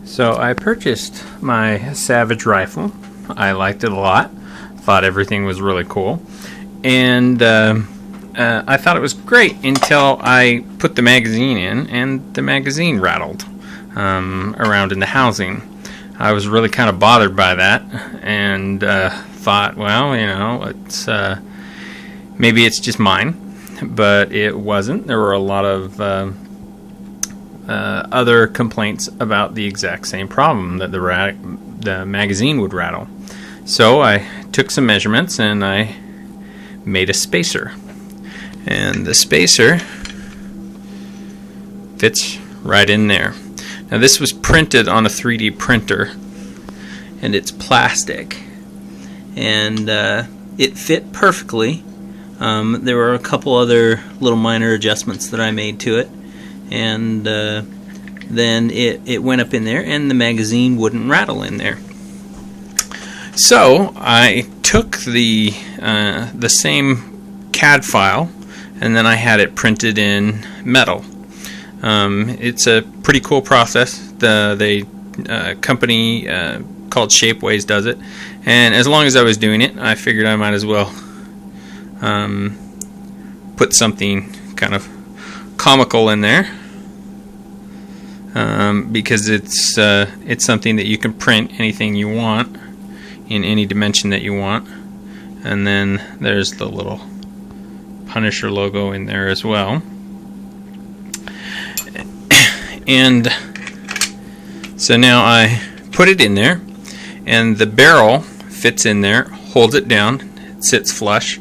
So I purchased my Savage rifle. I liked it a lot. Thought everything was really cool. And I thought it was great until I put the magazine in and the magazine rattled around in the housing. I was really kind of bothered by that and thought, well, you know, it's maybe it's just mine. But it wasn't. There were a lot of other complaints about the exact same problem, that the magazine would rattle. So I took some measurements and I made a spacer. And the spacer fits right in there. Now this was printed on a 3D printer and it's plastic. And it fit perfectly. There were a couple other little minor adjustments that I made to it, and then it went up in there and the magazine wouldn't rattle in there. So I took the same CAD file and then I had it printed in metal. It's a pretty cool process. The company called Shapeways does it, and as long as I was doing it, I figured I might as well put something kind of comical in there, because it's something that you can print anything you want in any dimension that you want. And then there's the little Punisher logo in there as well. And so now I put it in there, and the barrel fits in there, holds it down, it sits flush,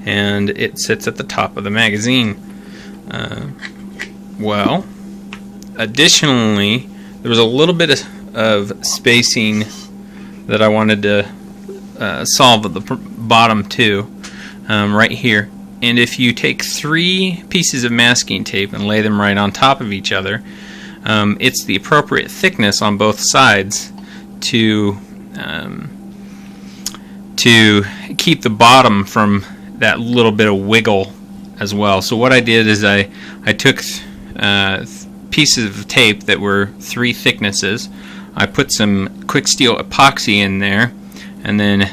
and it sits at the top of the magazine. Well, additionally, there was a little bit of spacing that I wanted to solve at the bottom too, right here. And if you take 3 pieces of masking tape and lay them right on top of each other, it's the appropriate thickness on both sides to keep the bottom from that little bit of wiggle as well. So what I did is I took pieces of tape that were 3 thicknesses. I put some quick steel epoxy in there and then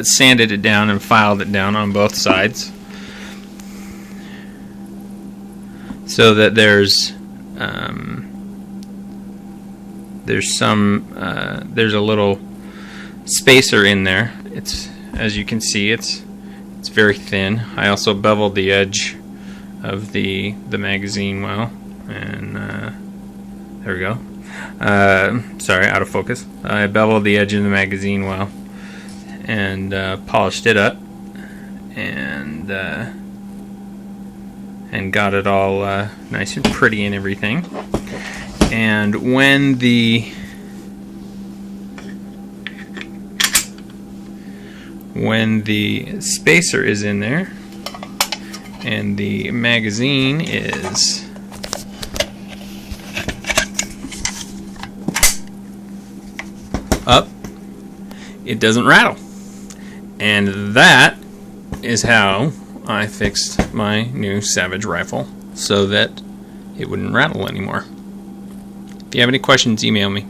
sanded it down and filed it down on both sides, so that there's a little spacer in there. It's, as you can see, it's very thin. I also beveled the edge of the magazine well, and there we go. Sorry, out of focus. I beveled the edge of the magazine well and polished it up, and got it all nice and pretty and everything. And when the spacer is in there and the magazine is up, it doesn't rattle. And that is how I fixed my new Savage rifle, so that it wouldn't rattle anymore. If you have any questions, email me.